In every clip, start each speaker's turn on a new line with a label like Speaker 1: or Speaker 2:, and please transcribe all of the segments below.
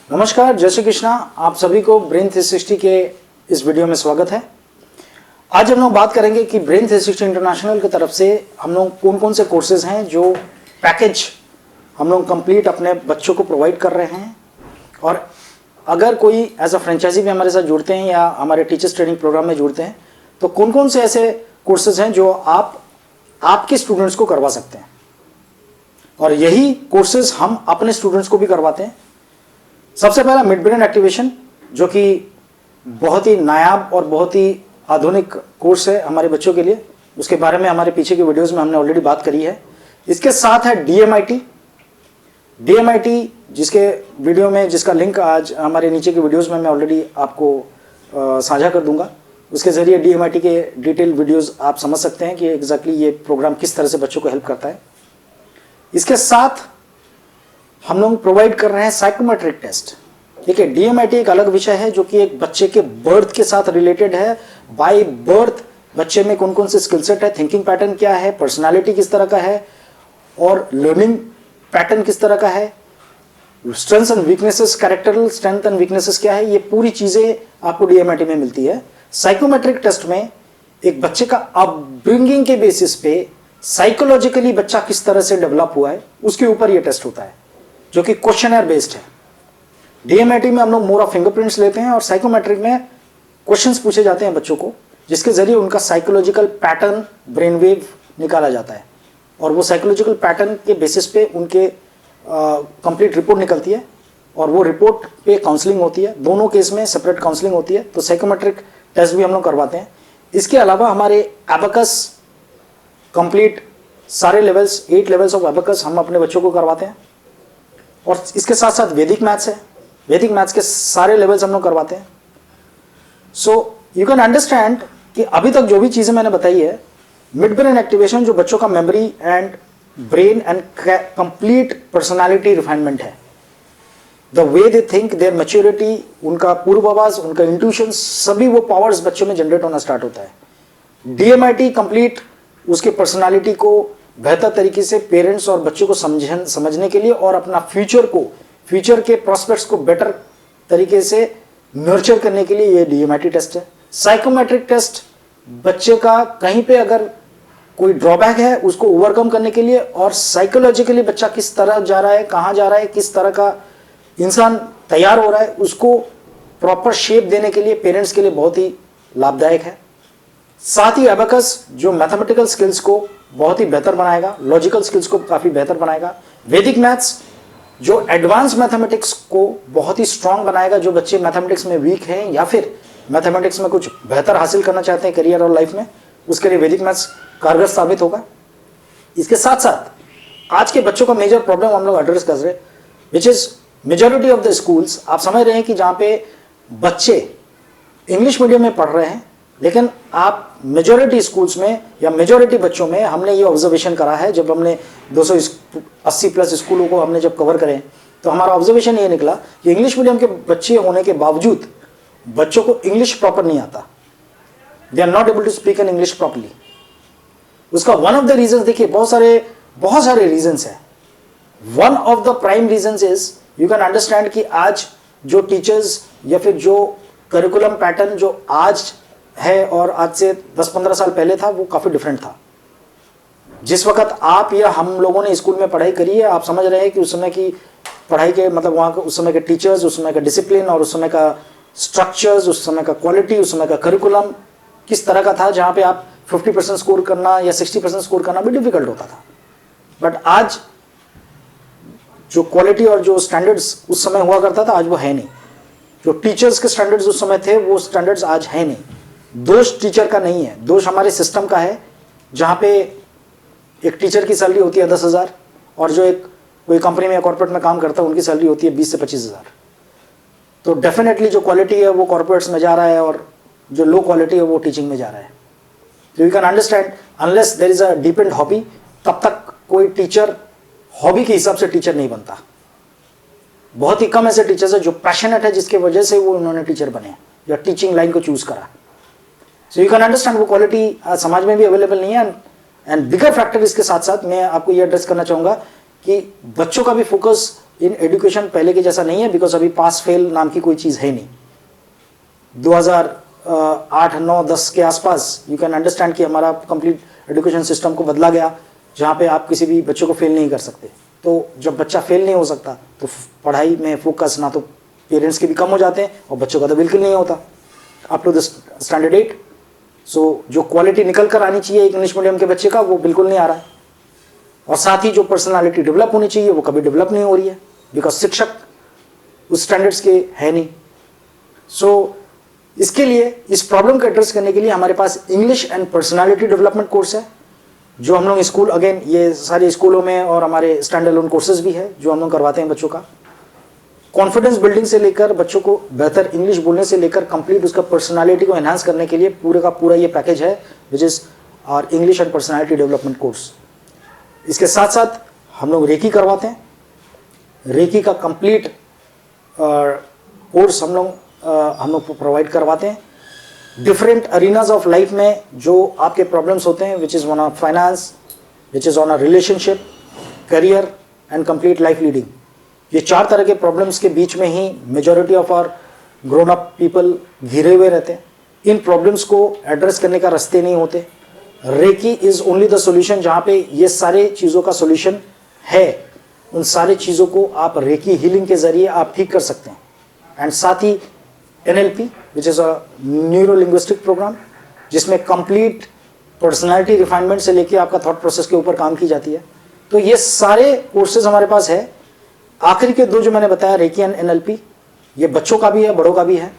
Speaker 1: नमस्कार, जय श्री कृष्णा। आप सभी को ब्रेन 360 के इस वीडियो में स्वागत है। आज हम लोग बात करेंगे कि ब्रेन 360 इंटरनेशनल की तरफ से हम लोग कौन कौन से कोर्सेज हैं जो पैकेज हम लोग कंप्लीट अपने बच्चों को प्रोवाइड कर रहे हैं, और अगर कोई एज अ फ्रेंचाइजी भी हमारे साथ जुड़ते हैं या हमारे टीचर्स ट्रेनिंग प्रोग्राम में जुड़ते हैं तो कौन कौन से ऐसे कोर्सेज हैं जो आप आपके स्टूडेंट्स को करवा सकते हैं, और यही कोर्सेज हम अपने स्टूडेंट्स को भी करवाते हैं। सबसे पहला मिड ब्रेन एक्टिवेशन, जो कि बहुत ही नायाब और बहुत ही आधुनिक कोर्स है हमारे बच्चों के लिए। उसके बारे में हमारे पीछे के वीडियोस में हमने ऑलरेडी बात करी है। इसके साथ है डीएमआईटी, जिसके वीडियो में जिसका लिंक आज हमारे नीचे के वीडियोस में मैं ऑलरेडी आपको साझा कर दूंगा। उसके जरिए डीएमआईटी के डिटेल वीडियोस आप समझ सकते हैं कि एग्जैक्टली ये प्रोग्राम किस तरह से बच्चों को हेल्प करता है। इसके साथ हम लोग प्रोवाइड कर रहे हैं साइकोमेट्रिक टेस्ट। देखिए, डीएमआईटी एक अलग विषय है जो कि एक बच्चे के बर्थ के साथ रिलेटेड है। बाय बर्थ बच्चे में कौन कौन से स्किल सेट है, थिंकिंग पैटर्न क्या है, पर्सनालिटी किस तरह का है, और लर्निंग पैटर्न किस तरह का है, strengths and weaknesses, character strength and weaknesses क्या है, ये पूरी चीजें आपको डीएमआईटी में मिलती है। साइकोमेट्रिक टेस्ट में एक बच्चे का अपब्रिंगिंग के बेसिस पे साइकोलॉजिकली बच्चा किस तरह से डेवलप हुआ है उसके ऊपर यह टेस्ट होता है, जो कि क्वेश्चनर बेस्ड है। डीएमआईटी में हम लोग मोर ऑफ फिंगरप्रिंट्स लेते हैं और साइकोमेट्रिक में क्वेश्चंस पूछे जाते हैं बच्चों को, जिसके जरिए उनका साइकोलॉजिकल पैटर्न, ब्रेन वेव निकाला जाता है, और वो साइकोलॉजिकल पैटर्न के बेसिस पे उनके कंप्लीट रिपोर्ट निकलती है, और वो रिपोर्ट पे काउंसलिंग होती है। दोनों केस में सेपरेट काउंसलिंग होती है। तो साइकोमेट्रिक टेस्ट भी हम लोग करवाते हैं। इसके अलावा हमारे एबेकस कंप्लीट सारे लेवल्स, 8 लेवल्स ऑफ एबेकस हम अपने बच्चों को करवाते हैं, और इसके साथ साथ वैदिक मैथ्स है। वैदिक मैथ्स के सारे लेवल्स हम लोग करवाते हैं। सो यू कैन अंडरस्टैंड कि अभी तक जो भी चीजें मैंने बताई है, मिड ब्रेन एक्टिवेशन जो बच्चों का memory and brain and complete personality refinement है, the way they think, their maturity, उनका पूर्वाभास, उनका इंट्यूशन, सभी वो पावर्स बच्चों में जनरेट होना स्टार्ट होता है। डीएमआईटी कंप्लीट उसके पर्सनालिटी को बेहतर तरीके से पेरेंट्स और बच्चों को समझने के लिए और अपना फ्यूचर के प्रोस्पेक्ट्स को बेटर तरीके से नर्चर करने के लिए ये डीएमआईटी टेस्ट है। साइकोमेट्रिक टेस्ट बच्चे का कहीं पे अगर कोई ड्रॉबैक है उसको ओवरकम करने के लिए, और साइकोलॉजिकली बच्चा किस तरह जा रहा है, कहाँ जा रहा है, किस तरह का इंसान तैयार हो रहा है, उसको प्रॉपर शेप देने के लिए पेरेंट्स के लिए बहुत ही लाभदायक है। साथ ही एबेकस जो मैथमेटिकल स्किल्स को बहुत ही बेहतर बनाएगा, लॉजिकल स्किल्स को काफी बेहतर बनाएगा। वैदिक मैथ्स जो एडवांस मैथमेटिक्स को बहुत ही स्ट्रांग बनाएगा। जो बच्चे मैथमेटिक्स में वीक हैं या फिर मैथमेटिक्स में कुछ बेहतर हासिल करना चाहते हैं करियर और लाइफ में, उसके लिए वैदिक मैथ्स कारगर साबित होगा। इसके साथ साथ आज के बच्चों का मेजर प्रॉब्लम हम लोग एड्रेस कर रहे हैं, which is majority of the schools. आप समझ रहे हैं कि जहां पे बच्चे इंग्लिश मीडियम में पढ़ रहे हैं, लेकिन आप मेजॉरिटी स्कूल्स में या मेजॉरिटी बच्चों में हमने ये ऑब्जर्वेशन करा है, जब हमने 280 प्लस स्कूलों को हमने जब कवर करें तो हमारा ऑब्जर्वेशन ये निकला कि इंग्लिश मीडियम के बच्चे होने के बावजूद बच्चों को इंग्लिश प्रॉपर नहीं आता। They are not able to speak in English properly. उसका वन ऑफ द रीजन, देखिए बहुत सारे रीजंस है। One of the prime reasons is, you can understand कि आज जो टीचर्स या फिर जो करिकुलम पैटर्न जो आज है और आज से 10-15 साल पहले था, वो काफी डिफरेंट था। जिस वक्त आप या हम लोगों ने स्कूल में पढ़ाई करी है, आप समझ रहे हैं कि उस समय की पढ़ाई के मतलब वहां उस समय के टीचर्स, उस समय का डिसिप्लिन और उस समय का स्ट्रक्चर्स, उस समय का क्वालिटी, उस समय का करिकुलम किस तरह का था, जहां पे आप 50% स्कोर करना या 60% स्कोर करना भी डिफिकल्ट होता था। बट आज जो क्वालिटी और जो स्टैंडर्ड्स उस समय हुआ करता था, आज वो है नहीं। जो टीचर्स के स्टैंडर्ड्स उस समय थे, वो स्टैंडर्ड्स आज है नहीं। दोष टीचर का नहीं है, दोष हमारे सिस्टम का है, जहां पे एक टीचर की सैलरी होती है 10,000 और जो एक कोई कंपनी में या कॉर्पोरेट में काम करता है उनकी सैलरी होती है 20 से 25,000। तो डेफिनेटली जो क्वालिटी है वो कॉर्पोरेट्स में जा रहा है और जो लो क्वालिटी है वो टीचिंग में जा रहा है। तो you can understand, unless there is a deep and hobby, तब तक कोई टीचर हॉबी के हिसाब से टीचर नहीं बनता। बहुत ही कम ऐसे टीचर्स है जो पैशनेट है, जिसके वजह से वो उन्होंने टीचर बने या टीचिंग लाइन को चूज करा। सो यू कैन अंडरस्टैंड वो क्वालिटी समाज में भी अवेलेबल नहीं है। एंड बिगर फैक्टर इसके साथ साथ मैं आपको ये एड्रेस करना चाहूंगा कि बच्चों का भी फोकस इन एजुकेशन पहले के जैसा नहीं है, बिकॉज अभी पास फेल नाम की कोई चीज़ है नहीं। 2008, 9, 10 के आसपास यू कैन अंडरस्टैंड कि हमारा कंप्लीट एजुकेशन सिस्टम को बदला गया, जहाँ पे आप किसी भी बच्चे को फेल नहीं कर सकते। तो जब बच्चा फेल नहीं हो सकता तो पढ़ाई में फोकस ना तो पेरेंट्स के भी कम हो जाते हैं और बच्चों का तो बिल्कुल नहीं होता अप टू द स्टैंडर्ड 8। सो जो क्वालिटी निकल कर आनी चाहिए एक इंग्लिश मीडियम के बच्चे का, वो बिल्कुल नहीं आ रहा है। और साथ ही जो पर्सनालिटी डेवलप होनी चाहिए वो कभी डेवलप नहीं हो रही है, बिकॉज शिक्षक उस स्टैंडर्ड्स के है नहीं। सो इसके लिए, इस प्रॉब्लम को एड्रेस करने के लिए हमारे पास English and personality development course है, जो हम लोग स्कूल, अगेन ये सारे स्कूलों में और हमारे स्टैंड अलोन कोर्सेज भी है जो हम लोग करवाते हैं बच्चों का। कॉन्फिडेंस बिल्डिंग से लेकर बच्चों को बेहतर इंग्लिश बोलने से लेकर कंप्लीट उसका पर्सनालिटी को एनहांस करने के लिए पूरे का पूरा ये पैकेज है, which is our English and personality development course. इसके साथ साथ हम लोग रेकी करवाते हैं। रेकी का कंप्लीट कोर्स हम लोग प्रोवाइड करवाते हैं। डिफरेंट अरीनाज ऑफ लाइफ में जो आपके प्रॉब्लम्स होते हैं, which is on of finance, which is on a relationship, career and complete life leading, ये 4 तरह के प्रॉब्लम्स के बीच में ही majority of our grown up people घिरे हुए रहते हैं। इन प्रॉब्लम्स को एड्रेस करने का रास्ते नहीं होते। Reiki is only the solution, जहाँ पे ये सारे चीज़ों का सॉल्यूशन है। उन सारे चीज़ों को आप रेकी हीलिंग के जरिए आप ठीक कर सकते हैं। एंड साथ ही NLP, which is a neuro linguistic program, जिसमें कंप्लीट पर्सनालिटी रिफाइनमेंट से लेके आपका थॉट प्रोसेस के ऊपर काम की जाती है। तो ये सारे कोर्सेज हमारे पास है। आखिरी के 2 जो मैंने बताया, रेकी एंड NLP, ये बच्चों का भी है, बड़ों का भी है।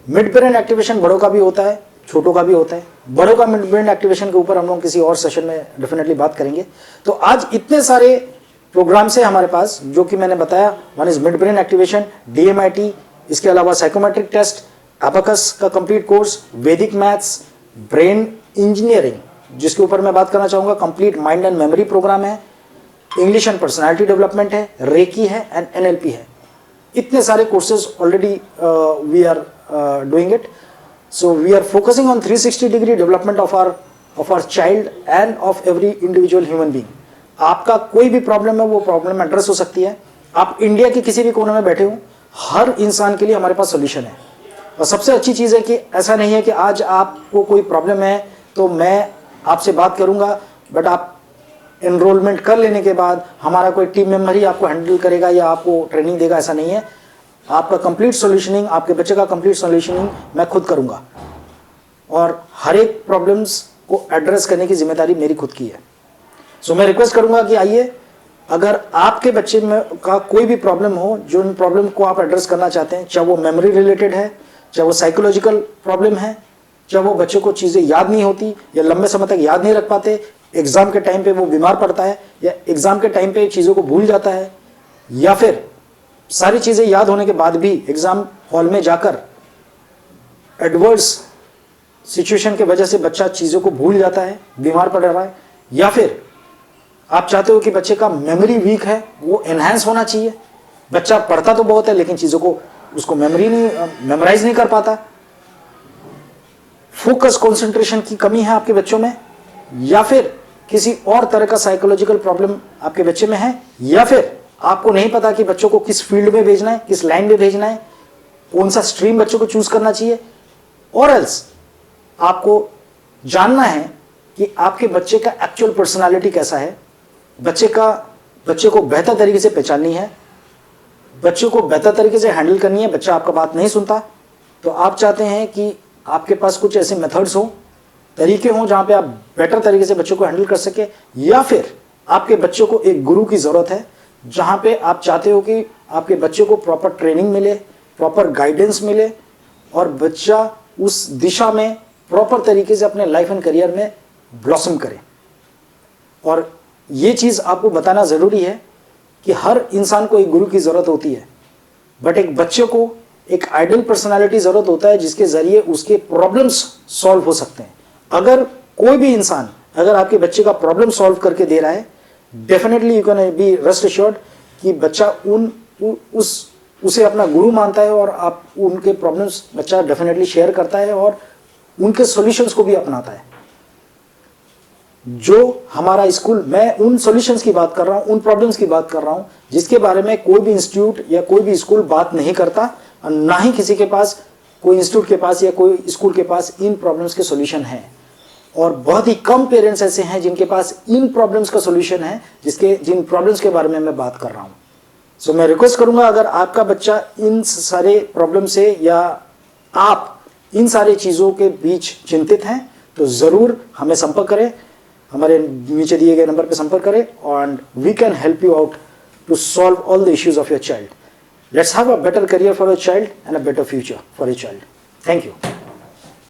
Speaker 1: मिड ब्रेन एक्टिवेशन बड़ों का भी होता है, छोटों का भी होता है। बड़ों का मिड ब्रेन एक्टिवेशन के ऊपर हम लोग किसी और सेशन में डेफिनेटली बात करेंगे। तो आज इतने सारे प्रोग्राम्स है हमारे पास जो कि मैंने बताया। One is mid brain activation, DMIT, इसके अलावा साइकोमेट्रिक टेस्ट, एबाकस का complete course, Vedic maths, brain engineering, जिसके ऊपर मैं बात करना चाहूँगा, complete mind and memory program है, इंग्लिश एंड पर्सनालिटी डेवलपमेंट है, रेकी है एंड NLP है। इतने सारे courses already we are doing it. So we are focusing on 360 degree development of our child and of every individual human being. आपका कोई भी problem है, वो प्रॉब्लम एड्रेस हो सकती है। आप इंडिया के किसी भी कोने में बैठे हो, हर इंसान के लिए हमारे पास सोल्यूशन है। और सबसे अच्छी चीज़ है कि ऐसा नहीं है कि आज आपको कोई प्रॉब्लम है तो मैं आपसे बात करूंगा, बट आप एनरोलमेंट कर लेने के बाद हमारा कोई टीम मेंबर ही आपको हैंडल करेगा या आपको ट्रेनिंग देगा, ऐसा नहीं है। आपका कंप्लीट सॉल्यूशनिंग, आपके बच्चे का कंप्लीट सॉल्यूशनिंग मैं खुद करूंगा, और हर एक प्रॉब्लम्स को एड्रेस करने की जिम्मेदारी मेरी खुद की है। सो मैं रिक्वेस्ट करूंगा कि आइए, अगर आपके बच्चे में का कोई भी प्रॉब्लम हो, जो इन प्रॉब्लम को आप एड्रेस करना चाहते हैं, चाहे वो मेमोरी रिलेटेड है, चाहे वो साइकोलॉजिकल प्रॉब्लम है, चाहे वो बच्चे को चीज़ें याद नहीं होती या लंबे समय तक याद नहीं रख पाते, एग्जाम के टाइम पे वो बीमार पड़ता है या एग्जाम के टाइम पे चीज़ों को भूल जाता है, या फिर सारी चीज़ें याद होने के बाद भी एग्जाम हॉल में जाकर एडवर्स सिचुएशन की वजह से बच्चा चीज़ों को भूल जाता है, बीमार पड़ रहा है, या फिर आप चाहते हो कि बच्चे का मेमोरी वीक है, वो एनहांस होना चाहिए। बच्चा पढ़ता तो बहुत है लेकिन चीज़ों को उसको मेमोराइज नहीं कर पाता, फोकस कंसंट्रेशन की कमी है आपके बच्चों में, या फिर किसी और तरह का साइकोलॉजिकल प्रॉब्लम आपके बच्चे में है, या फिर आपको नहीं पता कि बच्चों को किस फील्ड में भेजना है, किस लाइन में भेजना है, कौन सा स्ट्रीम बच्चों को चूज करना चाहिए, और एल्स आपको जानना है कि आपके बच्चे का एक्चुअल पर्सनालिटी कैसा है। बच्चे को बेहतर तरीके से पहचाननी है, बच्चे को बेहतर तरीके से हैंडल करनी है। बच्चा आपका बात नहीं सुनता तो आप चाहते हैं कि आपके पास कुछ ऐसे मेथड्स हो, तरीके हों जहां पे आप बेटर तरीके से बच्चों को हैंडल कर सके, या फिर आपके बच्चों को एक गुरु की जरूरत है, जहां पे आप चाहते हो कि आपके बच्चे को प्रॉपर ट्रेनिंग मिले, प्रॉपर गाइडेंस मिले, और बच्चा उस दिशा में प्रॉपर तरीके से अपने लाइफ एंड करियर में ब्लॉसम करे। और ये चीज़ आपको बताना ज़रूरी है कि हर इंसान को एक गुरु की ज़रूरत होती है, बट एक बच्चे को एक आइडियल पर्सनालिटी ज़रूरत होता है जिसके ज़रिए उसके प्रॉब्लम्स सॉल्व हो सकते हैं। अगर कोई भी इंसान अगर आपके बच्चे का प्रॉब्लम सॉल्व करके दे रहा है, definitely you can be rest assured कि बच्चा उसे अपना गुरु मानता है, और आप उनके प्रॉब्लम्स बच्चा डेफिनेटली शेयर करता है और उनके सॉल्यूशंस को भी अपनाता है। जो हमारा स्कूल, मैं उन सॉल्यूशंस की बात कर रहा हूं, उन प्रॉब्लम्स की बात कर रहा हूं जिसके बारे में कोई भी इंस्टीट्यूट या कोई भी स्कूल बात नहीं करता, और ना ही किसी के पास, कोई इंस्टीट्यूट के पास या कोई स्कूल के पास इन प्रॉब्लम्स के सॉल्यूशन है। और बहुत ही कम पेरेंट्स ऐसे हैं जिनके पास इन प्रॉब्लम्स का सॉल्यूशन है, जिन प्रॉब्लम्स के बारे में मैं बात कर रहा हूं। सो मैं रिक्वेस्ट करूंगा, अगर आपका बच्चा इन सारे प्रॉब्लम से या आप इन सारी चीज़ों के बीच चिंतित हैं, तो ज़रूर हमें संपर्क करें, हमारे नीचे दिए गए नंबर पर संपर्क करें, and we can help you out to solve all the issues of your child. Let's have a better career for your child and a better future for your child. Thank you.